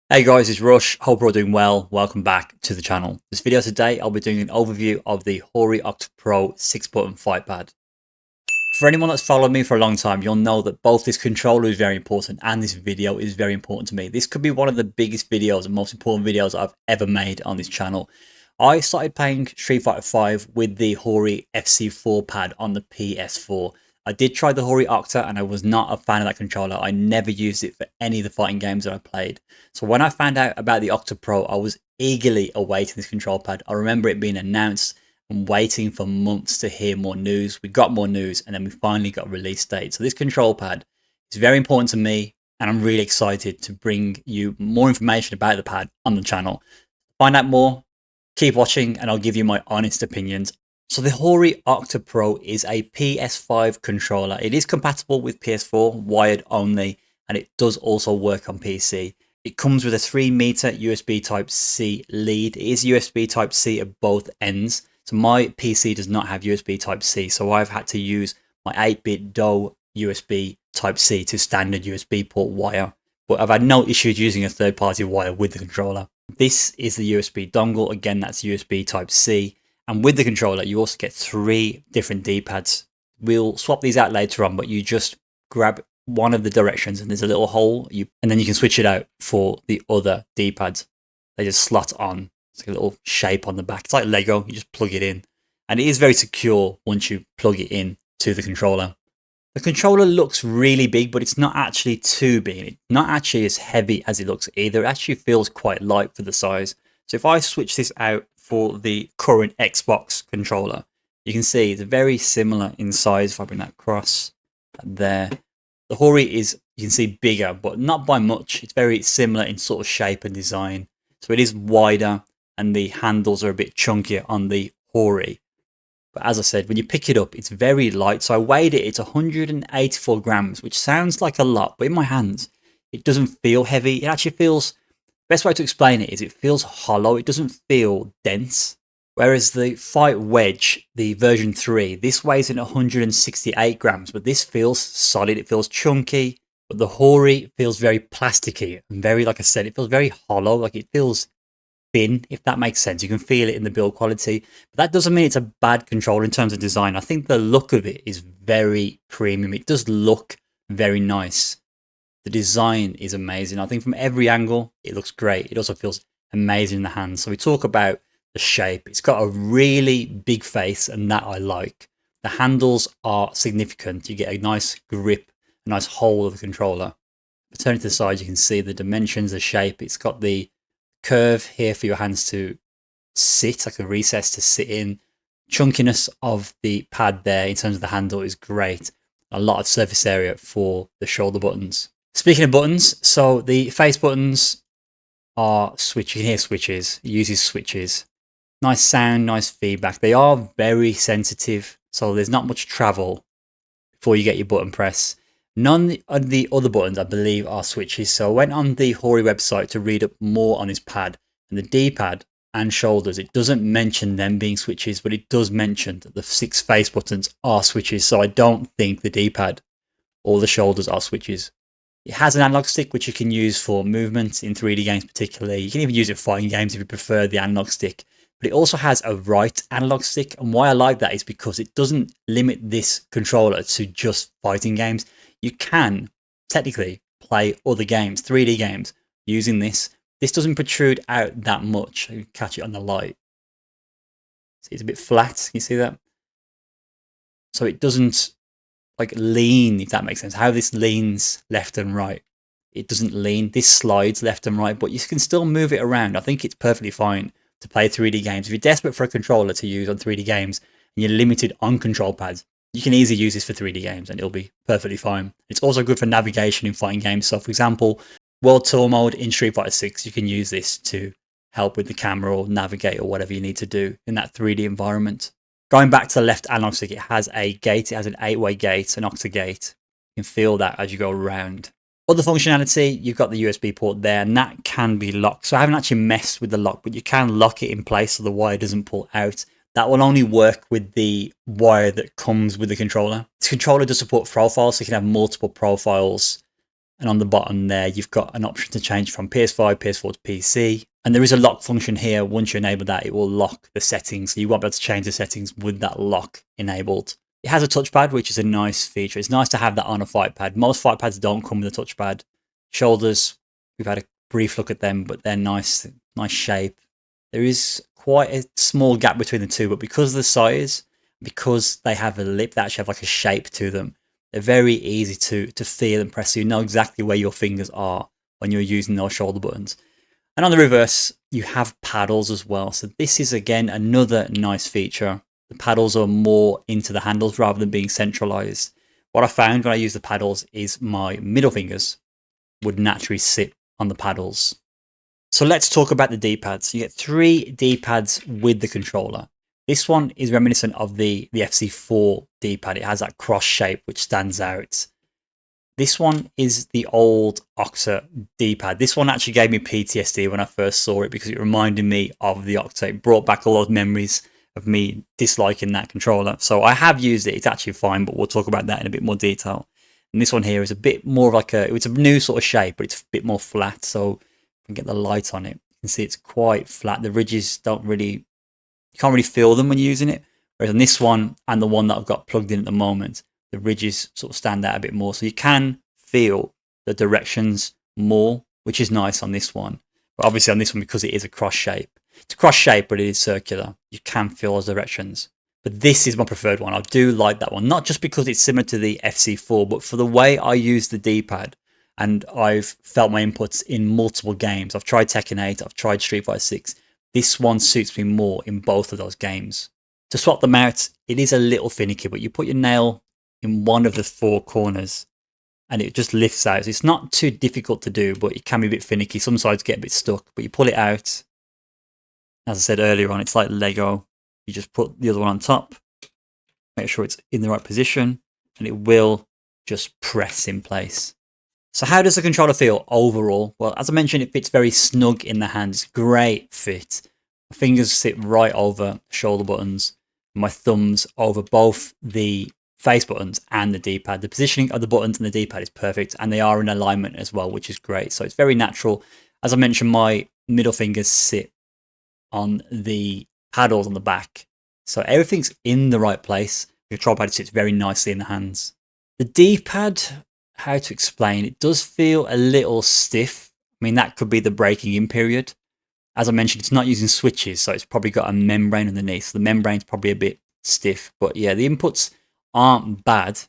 Hey guys, it's Rush. Hope you're all doing well. Welcome back to the channel. This video today, I'll be doing an overview of the HORI OCTA Pro 6-button fight pad. For anyone that's followed me for a long time, you'll know that both this controller is very important and this video is very important to me. This could be one of the biggest videos and most important videos I've ever made on this channel. I started playing Street Fighter 5 with the HORI FC4 pad on the PS4. I did try the HORI OCTA and I was not a fan of that controller. I never used it for any of the fighting games that I played. So when I found out about the OCTA Pro, I was eagerly awaiting this control pad. I remember it being announced and waiting for months to hear more news. We got more news and then we finally got a release date. So this control pad is very important to me and I'm really excited to bring you more information about the pad on the channel. Find out more, keep watching and I'll give you my honest opinions. So the HORI OCTA Pro is a PS5 controller. It is compatible with PS4, wired only, and it does also work on PC. It comes with a 3-meter USB Type-C lead. It is USB Type-C at both ends. So my PC does not have USB Type-C, so I've had to use my 8-bit DOE USB Type-C to standard USB port wire. But I've had no issues using a third-party wire with the controller. This is the USB dongle. Again, that's USB Type-C. And with the controller, you also get 3 different D-pads. We'll swap these out later on, but you just grab one of the directions and there's a little hole, and then you can switch it out for the other D-pads. They just slot on. It's like a little shape on the back. It's like Lego. You just plug it in. And it is very secure once you plug it in to the controller. The controller looks really big, but it's not actually too big. It's not actually as heavy as it looks either. It actually feels quite light for the size. So if I switch this out for the current Xbox controller, you can see it's very similar in size. If I bring that across there, the HORI is, you can see, bigger, but not by much. It's very similar in sort of shape and design. So it is wider and the handles are a bit chunkier on the HORI. But as I said, when you pick it up, it's very light. So I weighed it, it's 184 grams, which sounds like a lot, but in my hands, it doesn't feel heavy. It actually feels, best way to explain it is it feels hollow. It doesn't feel dense. Whereas the Fight Wedge, the version 3, this weighs in 168 grams, but this feels solid. It feels chunky, but the HORI feels very plasticky and very, like I said, it feels very hollow. Like it feels thin, if that makes sense. You can feel it in the build quality, but that doesn't mean it's a bad controller in terms of design. I think the look of it is very premium. It does look very nice. The design is amazing. I think from every angle, it looks great. It also feels amazing in the hands. So we talk about the shape. It's got a really big face, and that I like. The handles are significant. You get a nice grip, a nice hold of the controller. If I turn it to the side, you can see the dimensions, the shape. It's got the curve here for your hands to sit, like a recess to sit in. Chunkiness of the pad there in terms of the handle is great. A lot of surface area for the shoulder buttons. Speaking of buttons, so the face buttons are switch. You can hear switches. It uses switches. Nice sound, nice feedback. They are very sensitive, so there's not much travel before you get your button press. None of the other buttons, I believe, are switches. So I went on the HORI website to read up more on this pad, and the D-pad and shoulders, it doesn't mention them being switches, but it does mention that the 6 face buttons are switches. So I don't think the D-pad or the shoulders are switches. It has an analog stick, which you can use for movement in 3D games particularly. You can even use it for fighting games if you prefer the analog stick. But it also has a right analog stick. And why I like that is because it doesn't limit this controller to just fighting games. You can technically play other games, 3D games, using this. This doesn't protrude out that much. You catch it on the light. See, it's a bit flat. You see that? So it doesn't like lean, if that makes sense. How this leans left and right. It doesn't lean. This slides left and right, but you can still move it around. I think it's perfectly fine to play 3D games. If you're desperate for a controller to use on 3D games and you're limited on control pads, you can easily use this for 3D games and it'll be perfectly fine. It's also good for navigation in fighting games. So for example, World Tour mode in Street Fighter 6, you can use this to help with the camera or navigate or whatever you need to do in that 3D environment. Going back to the left analog stick, it has a gate. It has an 8-way gate, an OCTA gate. You can feel that as you go around. Other functionality, you've got the USB port there, and that can be locked. So I haven't actually messed with the lock, but you can lock it in place so the wire doesn't pull out. That will only work with the wire that comes with the controller. This controller does support profiles, so you can have multiple profiles And on the bottom there, you've got an option to change from PS5, PS4 to PC. And there is a lock function here. Once you enable that, it will lock the settings. So you won't be able to change the settings with that lock enabled. It has a touchpad, which is a nice feature. It's nice to have that on a Fightpad. Most Fightpads don't come with a touchpad. Shoulders, we've had a brief look at them, but they're nice shape. There is quite a small gap between the two, but because of the size, because they have a lip, they actually have like a shape to them. They're very easy to feel and press. So you know exactly where your fingers are when you're using those shoulder buttons. And on the reverse, you have paddles as well. So this is again another nice feature. The paddles are more into the handles rather than being centralized. What I found when I use the paddles is my middle fingers would naturally sit on the paddles. So let's talk about the D-pads. You get 3 D-pads with the controller. This one is reminiscent of the FC4 D-pad. It has that cross shape which stands out. This one is the old OCTA D-pad. This one actually gave me PTSD when I first saw it because it reminded me of the OCTA. It brought back all those memories of me disliking that controller. So I have used it. It's actually fine, but we'll talk about that in a bit more detail. And this one here is a bit more like it's a new sort of shape, but it's a bit more flat. So if we can get the light on it, you can see it's quite flat. The ridges you can't really feel them when you're using it. Whereas on this one and the one that I've got plugged in at the moment, the ridges sort of stand out a bit more. So you can feel the directions more, which is nice on this one. But obviously on this one, because it is a cross shape, it's a cross shape, but it is circular. You can feel those directions. But this is my preferred one. I do like that one, not just because it's similar to the FC4, but for the way I use the D-pad. And I've felt my inputs in multiple games. I've tried Tekken 8, I've tried Street Fighter 6. This one suits me more in both of those games. To swap them out, it is a little finicky, but you put your nail in one of the 4 corners and it just lifts out. So it's not too difficult to do, but it can be a bit finicky. Some sides get a bit stuck, but you pull it out. As I said earlier on, it's like Lego. You just put the other one on top, make sure it's in the right position, and it will just press in place. So how does the controller feel overall? Well, as I mentioned, it fits very snug in the hands. Great fit. My fingers sit right over shoulder buttons. My thumbs over both the face buttons and the D-pad. The positioning of the buttons and the D-pad is perfect, and they are in alignment as well, which is great. So it's very natural. As I mentioned, my middle fingers sit on the paddles on the back. So everything's in the right place. The control pad sits very nicely in the hands. The D-pad, how to explain, it does feel a little stiff. I mean, that could be the breaking in period. As I mentioned, it's not using switches, so it's probably got a membrane underneath. So the membrane's probably a bit stiff, but yeah, the inputs aren't bad.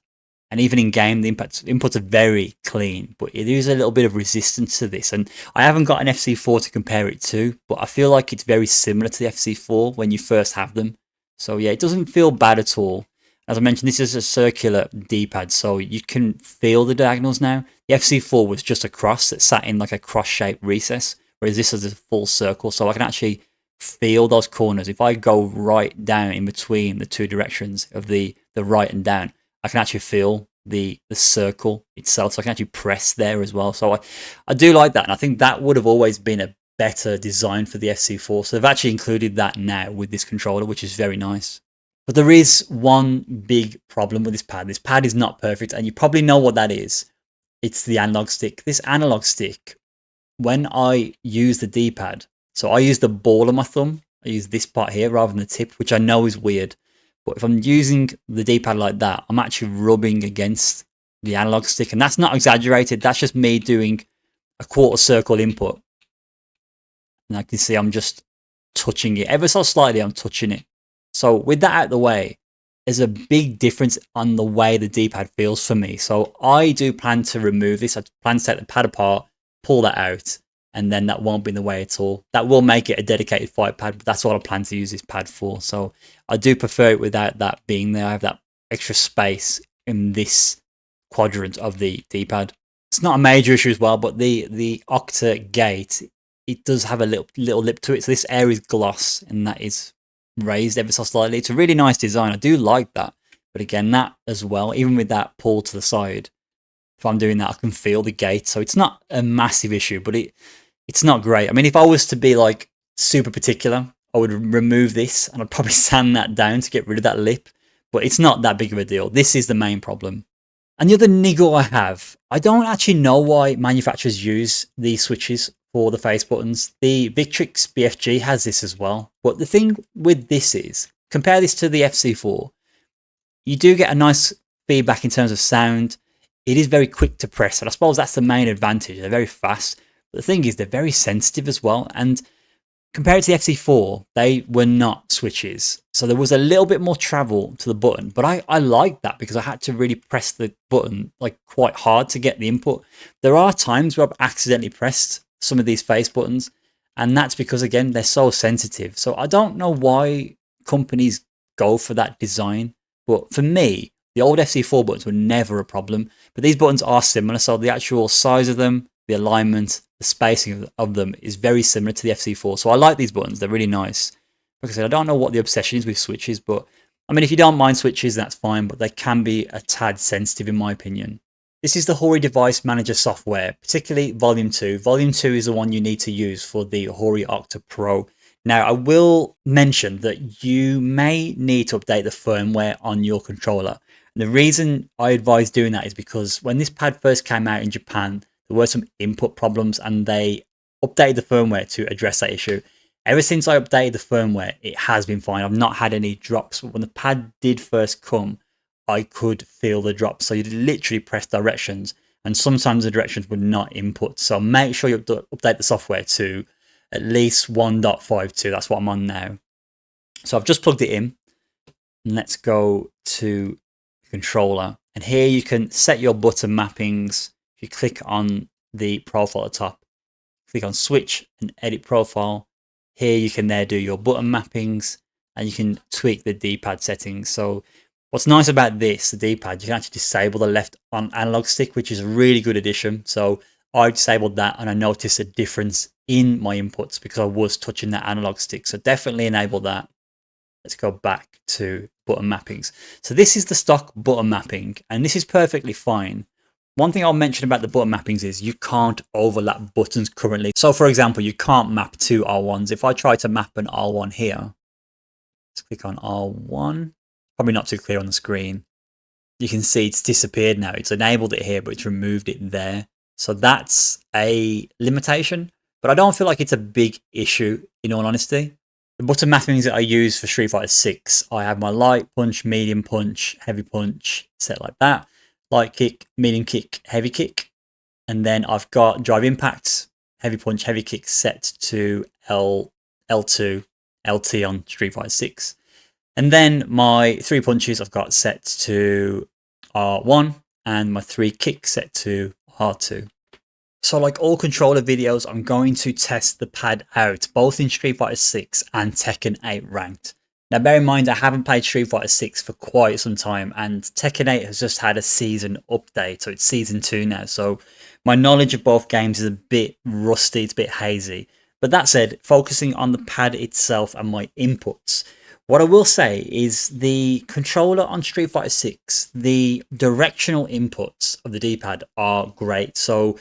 And even in game, the inputs are very clean, but it is a little bit of resistance to this. And I haven't got an FC4 to compare it to, but I feel like it's very similar to the FC4 when you first have them. So yeah, it doesn't feel bad at all. As I mentioned, this is a circular D-pad, so you can feel the diagonals now. The FC4 was just a cross that sat in like a cross-shaped recess, whereas this is a full circle, so I can actually feel those corners. If I go right down in between the 2 directions of the right and down, I can actually feel the circle itself, so I can actually press there as well. So I do like that, and I think that would have always been a better design for the FC4. So they've actually included that now with this controller, which is very nice. But there is one big problem with this pad. This pad is not perfect, and you probably know what that is. It's the analog stick. This analog stick, when I use the D-pad, so I use the ball of my thumb, I use this part here rather than the tip, which I know is weird. But if I'm using the D-pad like that, I'm actually rubbing against the analog stick, and that's not exaggerated. That's just me doing a quarter circle input. And I can see I'm just touching it. Ever so slightly, I'm touching it. So with that out of the way, there's a big difference on the way the D-pad feels for me. So I do plan to remove this. I plan to take the pad apart, pull that out, and then that won't be in the way at all. That will make it a dedicated fight pad, but that's what I plan to use this pad for. So I do prefer it without that being there. I have that extra space in this quadrant of the D-pad. It's not a major issue as well, but the OCTA gate, it does have a little lip to it. So this area is gloss, and that is raised ever so slightly. It's a really nice design. I do like that. But again, that as well, even with that pull to the side, if I'm doing that, I can feel the gate. So it's not a massive issue, but it's not great. I mean, if I was to be like super particular, I would remove this and I'd probably sand that down to get rid of that lip. But it's not that big of a deal. This is the main problem. And the other niggle I have, I don't actually know why manufacturers use these switches for the face buttons. The Victrix BFG has this as well. But the thing with this is, compare this to the FC4, you do get a nice feedback in terms of sound. It is very quick to press, and I suppose that's the main advantage. They're very fast. But the thing is, they're very sensitive as well. And compared to the FC4, they were not switches. So there was a little bit more travel to the button, but I liked that because I had to really press the button like quite hard to get the input. There are times where I've accidentally pressed some of these face buttons, and that's because, again, they're so sensitive. So I don't know why companies go for that design, but for me, the old FC4 buttons were never a problem, but these buttons are similar. So the actual size of them, the alignment, the spacing of them is very similar to the FC4. So I like these buttons. They're really nice. Like I said, I don't know what the obsession is with switches, but I mean, if you don't mind switches, that's fine, but they can be a tad sensitive in my opinion. This is the HORI Device Manager software, particularly Volume 2. Volume 2 is the one you need to use for the HORI OCTA Pro. Now, I will mention that you may need to update the firmware on your controller. And the reason I advise doing that is because when this pad first came out in Japan, there were some input problems and they updated the firmware to address that issue. Ever since I updated the firmware, it has been fine. I've not had any drops, but when the pad did first come, I could feel the drops. So you'd literally press directions and sometimes the directions would not input. So make sure you update the software to at least 1.52. That's what I'm on now. So I've just plugged it in. Let's go to the controller. And here you can set your button mappings. If you click on the profile at the top, click on switch and edit profile. Here you can there do your button mappings and you can tweak the D-pad settings. So what's nice about this, the D-pad, you can actually disable the left on analog stick, which is a really good addition. So I disabled that and I noticed a difference in my inputs because I was touching that analog stick. So definitely enable that. Let's go back to button mappings. So this is the stock button mapping and this is perfectly fine. One thing I'll mention about the button mappings is you can't overlap buttons currently. So for example, you can't map two R1s. If I try to map an R1 here, let's click on R1, probably not too clear on the screen. You can see it's disappeared now. It's enabled it here, but it's removed it there. So that's a limitation, but I don't feel like it's a big issue in all honesty. The button mappings that I use for Street Fighter 6, I have my light punch, medium punch, heavy punch set like that. Light kick, medium kick, heavy kick. And then I've got drive impacts, heavy punch, heavy kick set to L2, LT on Street Fighter 6. And then my 3 punches I've got set to R1 and my 3 kicks set to R2. So like all controller videos, I'm going to test the pad out both in Street Fighter 6 and Tekken 8 ranked. Now bear in mind I haven't played Street Fighter 6 for quite some time and Tekken 8 has just had a season update, so it's season 2 now. So my knowledge of both games is a bit rusty, it's a bit hazy. But that said, focusing on the pad itself and my inputs, what I will say is the controller on Street Fighter 6, the directional inputs of the D-pad are great. So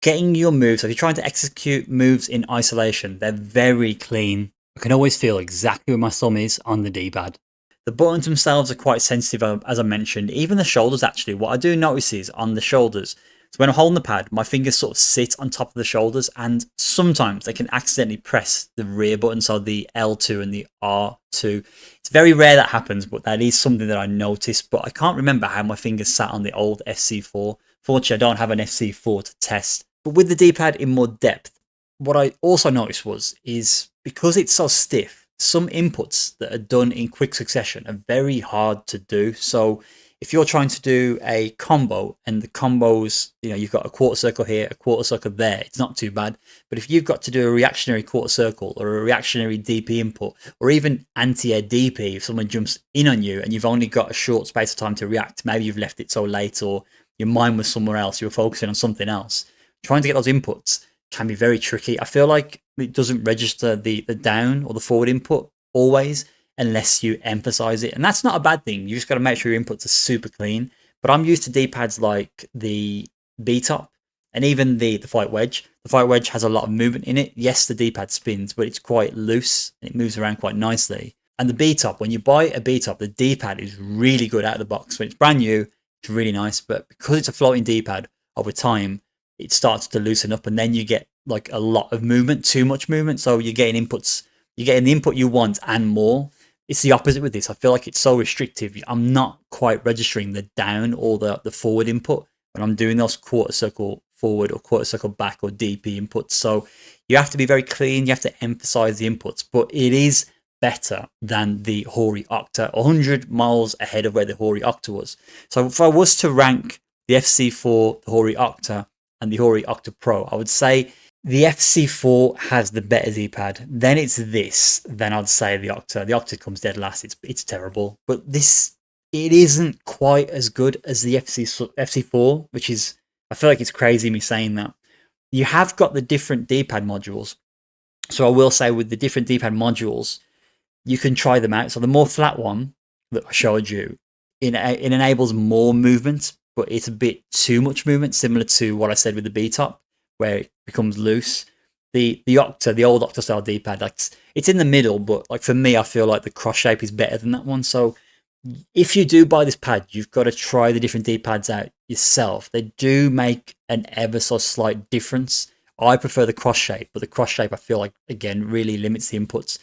getting your moves, if you're trying to execute moves in isolation, they're very clean. I can always feel exactly where my thumb is on the D-pad. The buttons themselves are quite sensitive, as I mentioned. Even the shoulders, actually. What I do notice is on the shoulders, so when I'm holding the pad, my fingers sort of sit on top of the shoulders, and sometimes they can accidentally press the rear button, so the L2 and the R2. It's very rare that happens, but that is something that I noticed. But I can't remember how my fingers sat on the old FC4. Fortunately, I don't have an FC4 to test. But with the D-pad in more depth, what I also noticed is because it's so stiff, some inputs that are done in quick succession are very hard to do. So if you're trying to do a combo and the combos, you've got a quarter circle here, a quarter circle there, it's not too bad. But if you've got to do a reactionary quarter circle or a reactionary DP input, or even anti-air DP, if someone jumps in on you and you've only got a short space of time to react, maybe you've left it so late or your mind was somewhere else, you were focusing on something else, trying to get those inputs can be very tricky. I feel like it doesn't register the down or the forward input always unless you emphasize it. And that's not a bad thing. You just got to make sure your inputs are super clean. But I'm used to D-pads like the B-top and even the fight wedge. The fight wedge has a lot of movement in it. Yes, the D-pad spins, but it's quite loose and it moves around quite nicely. And the B-top, when you buy a B-top, the D-pad is really good out of the box. When it's brand new, It's really nice, but because it's a floating D-pad, over time, it starts to loosen up and then you get like a lot of movement, too much movement. So you're getting inputs, you're getting the input you want and more. It's the opposite with this. I feel like it's so restrictive. I'm not quite registering the down or the forward input when I'm doing those quarter circle forward or quarter circle back or DP inputs. So you have to be very clean. You have to emphasize the inputs, but it is better than the HORI OCTA, 100 miles ahead of where the HORI OCTA was. So if I was to rank the FC4, the HORI OCTA, and the HORI OCTA Pro, I would say the FC4 has the better D-pad. Then it's this. Then I'd say the OCTA. The OCTA comes dead last. It's terrible, but this, it isn't quite as good as the FC4, which is, I feel like it's crazy me saying that. You have got the different D-pad modules. So I will say with the different D-pad modules, you can try them out. So the more flat one that I showed you, it enables more movement, but it's a bit too much movement, similar to what I said with the B-top, where it becomes loose. The OCTA, the old OCTA style D-pad, like it's in the middle, but like for me, I feel like the cross shape is better than that one. So if you do buy this pad, you've got to try the different D-pads out yourself. They do make an ever so slight difference. I prefer the cross shape, but the cross shape I feel like, again, really limits the inputs.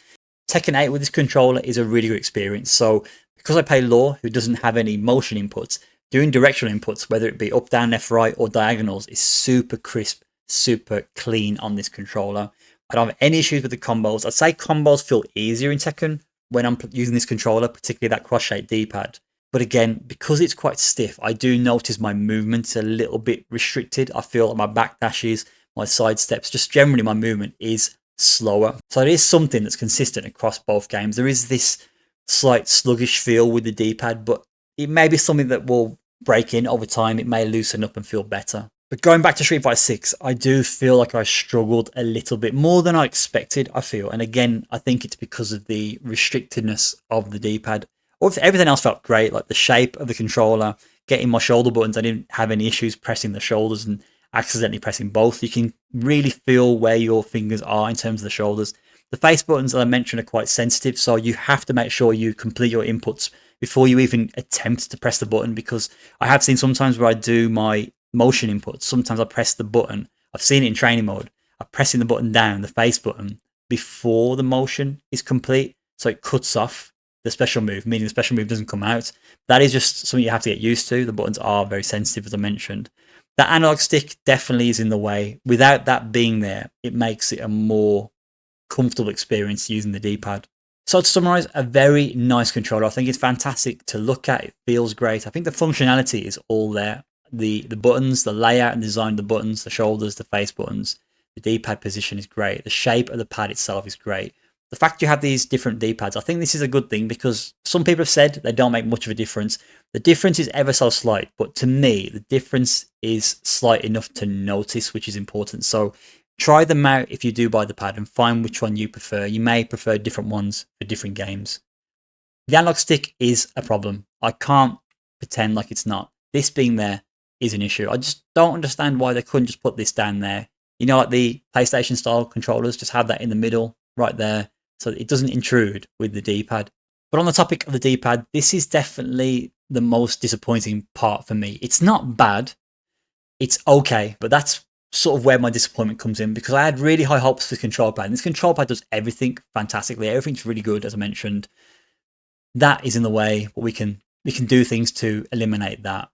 Tekken 8 with this controller is a really good experience. So because I play Law, who doesn't have any motion inputs, doing directional inputs, whether it be up, down, left, right, or diagonals, is super crisp, super clean on this controller. I don't have any issues with the combos. I'd say combos feel easier in Tekken when I'm using this controller, particularly that cross-shaped D-pad. But again, because it's quite stiff, I do notice my movements a little bit restricted. I feel like my backdashes, my side steps, just generally my movement is slower. So it is something that's consistent across both games. There is this slight sluggish feel with the D-pad, but it may be something that will break in over time. It may loosen up and feel better. But going back to Street Fighter 6, I do feel like I struggled a little bit more than I expected, I feel. And again, I think it's because of the restrictedness of the D-pad. Or if everything else felt great, like the shape of the controller, getting my shoulder buttons, I didn't have any issues pressing the shoulders and accidentally pressing both. You can really feel where your fingers are in terms of the shoulders. The face buttons, as I mentioned, are quite sensitive, so you have to make sure you complete your inputs before you even attempt to press the button, because I have seen sometimes where I do my motion inputs, sometimes I press the button. I've seen it in training mode. I'm pressing the button down, the face button, before the motion is complete, so it cuts off the special move, meaning the special move doesn't come out. That is just something you have to get used to. The buttons are very sensitive, as I mentioned. That analog stick definitely is in the way. Without that being there, it makes it a more comfortable experience using the D-pad. So to summarize, a very nice controller. I think it's fantastic to look at. It feels great. I think the functionality is all there. The buttons, the layout and design of the buttons, the shoulders, the face buttons, the D-pad position is great. The shape of the pad itself is great. The fact you have these different D-pads, I think this is a good thing, because some people have said they don't make much of a difference. The difference is ever so slight, but to me, the difference is slight enough to notice, which is important. So try them out if you do buy the pad and find which one you prefer. You may prefer different ones for different games. The analog stick is a problem. I can't pretend like it's not. This being there is an issue. I just don't understand why they couldn't just put this down there. You know, like the PlayStation style controllers, just have that in the middle right there, so it doesn't intrude with the D-pad. But on the topic of the D-pad, this is definitely the most disappointing part for me. It's not bad, it's okay, but that's sort of where my disappointment comes in, because I had really high hopes for the control pad. And this control pad does everything fantastically. Everything's really good, as I mentioned. That is in the way, but we can do things to eliminate that.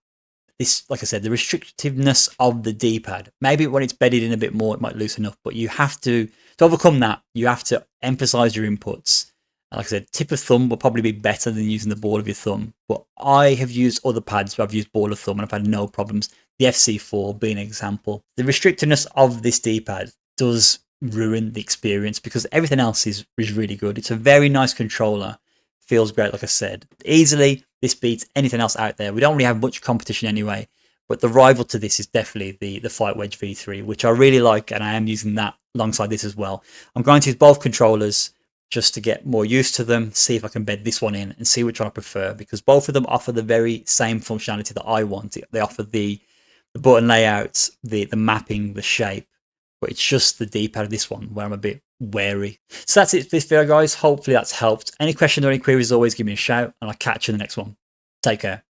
This, like I said, the restrictiveness of the D-pad. Maybe when it's bedded in a bit more, it might loosen up, but you have to overcome that, you have to emphasize your inputs. Like I said, tip of thumb will probably be better than using the ball of your thumb, but I have used other pads where I've used ball of thumb and I've had no problems. The FC4 being an example. The restrictiveness of this D-pad does ruin the experience, because everything else is really good. It's a very nice controller. Feels great, like I said. Easily, this beats anything else out there. We don't really have much competition anyway, but the rival to this is definitely the Fight Wedge V3, which I really like, and I am using that alongside this as well. I'm going to use both controllers just to get more used to them, see if I can bed this one in and see which one I prefer, because both of them offer the very same functionality that I want. They offer the button layouts, the mapping, the shape, but it's just the D-pad of this one where I'm a bit wary. So that's it for this video, guys. Hopefully that's helped. Any questions or any queries, always give me a shout, and I'll catch you in the next one. Take care.